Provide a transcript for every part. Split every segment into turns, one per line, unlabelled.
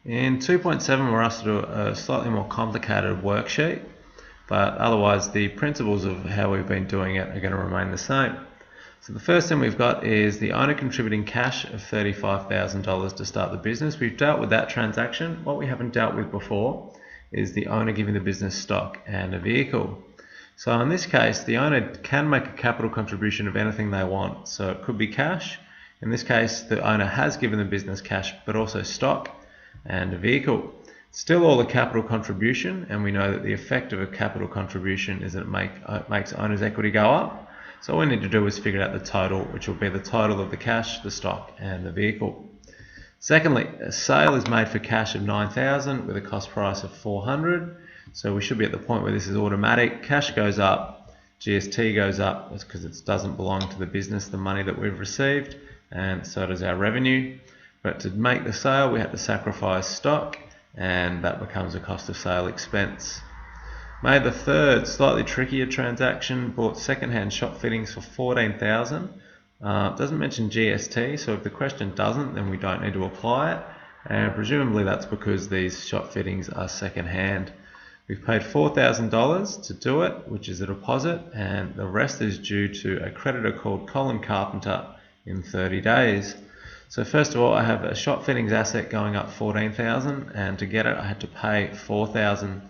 In 2.7 we're asked to do a slightly more complicated worksheet, but otherwise the principles of how we've been doing it are going to remain the same. So the first thing we've got is the owner contributing cash of $35,000 to start the business. We've dealt with that transaction. What we haven't dealt with before is the owner giving the business stock and a vehicle. So in this case, the owner can make a capital contribution of anything they want. So it could be cash. In this case, the owner has given the business cash, but also stock and a vehicle. Still all a capital contribution, and we know that the effect of a capital contribution is that it makes owner's equity go up. So all we need to do is figure out the total, which will be the total of the cash, the stock and the vehicle. Secondly, a sale is made for cash of $9,000 with a cost price of $400. So we should be at the point where this is automatic. Cash goes up, GST goes up. That's because it doesn't belong to the business, the money that we've received, and so does our revenue. But to make the sale, we have to sacrifice stock, and that becomes a cost of sale expense. Made the third, slightly trickier transaction, bought second-hand shop fittings for $14,000. Doesn't mention GST, so if the question doesn't, then we don't need to apply it. And presumably that's because these shop fittings are second-hand. We've paid $4,000 to do it, which is a deposit, and the rest is due to a creditor called Colin Carpenter in 30 days. So first of all, I have a shop fittings asset going up $14,000, and to get it I had to pay $4,000.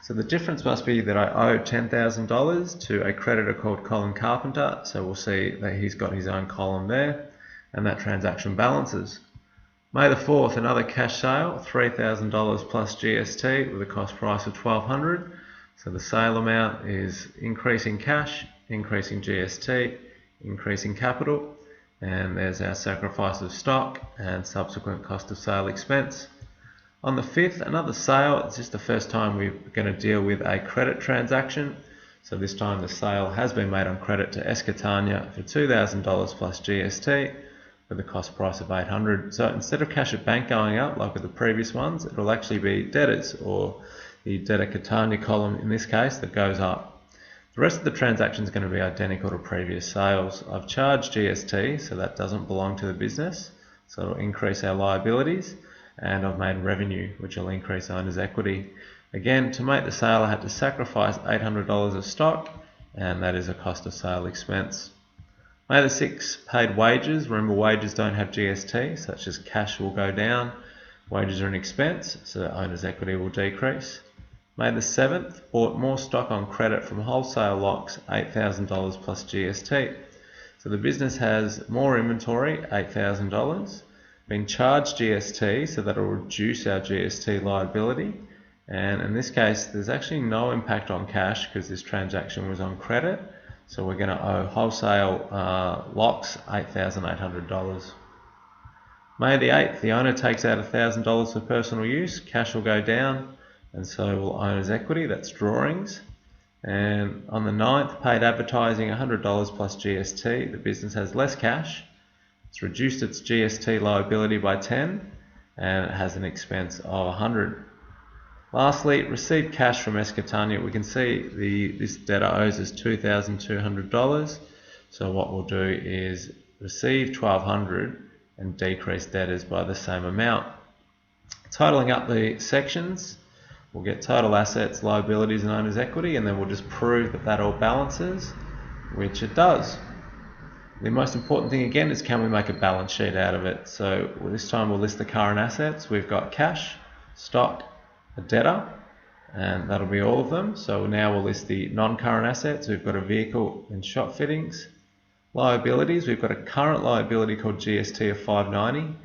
So the difference must be that I owe $10,000 to a creditor called Colin Carpenter. So we'll see that he's got his own column there, and that transaction balances. May the 4th, another cash sale, $3,000 plus GST with a cost price of $1,200. So the sale amount is increasing cash, increasing GST, increasing capital. And there's our sacrifice of stock and subsequent cost of sale expense. On the 5th, another sale. It's just the first time we're going to deal with a credit transaction. So this time the sale has been made on credit to Escatania for $2,000 plus GST with a cost price of $800. So instead of cash at bank going up like with the previous ones, it will actually be debtors, or the debtor Catania column in this case, that goes up. The rest of the transaction is going to be identical to previous sales. I've charged GST, so that doesn't belong to the business, so it'll increase our liabilities, and I've made revenue, which will increase owner's equity. Again, to make the sale I had to sacrifice $800 of stock, and that is a cost of sale expense. May the 6th, paid wages. Remember, wages don't have GST, such as cash will go down. Wages are an expense, so owner's equity will decrease. May the 7th, bought more stock on credit from wholesale locks, $8,000 plus GST. So the business has more inventory, $8,000, been charged GST, so that will reduce our GST liability. And in this case, there's actually no impact on cash because this transaction was on credit. So we're going to owe wholesale locks $8,800. May the 8th, the owner takes out $1,000 for personal use. Cash will go down, and so will owner's equity. That's drawings. And on the 9th, paid advertising $100 plus GST. The business has less cash. It's reduced its GST liability by 10, and it has an expense of 100. Lastly, received cash from Escatania. We can see this debtor owes us $2,200. So what we'll do is receive $1,200 and decrease debtors by the same amount. Totaling up the sections, we'll get total assets, liabilities and owner's equity, and then we'll just prove that that all balances, which it does. The most important thing again is, can we make a balance sheet out of it? So this time we'll list the current assets. We've got cash, stock, a debtor, and that'll be all of them. So now we'll list the non-current assets. We've got a vehicle and shop fittings. Liabilities, we've got a current liability called GST of $590.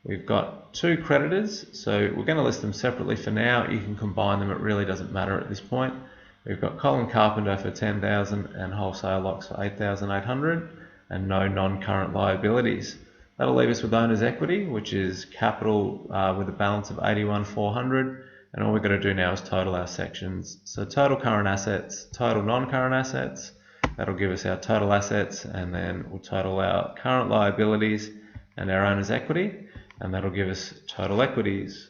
We've got two creditors, so we're going to list them separately for now. You can combine them, it really doesn't matter at this point. We've got Colin Carpenter for $10,000 and wholesale locks for $8,800, and no non-current liabilities. That'll leave us with owner's equity, which is capital with a balance of $81,400, and all we've got to do now is total our sections. So total current assets, total non-current assets, that'll give us our total assets, and then we'll total our current liabilities and our owner's equity, and that'll give us total equities.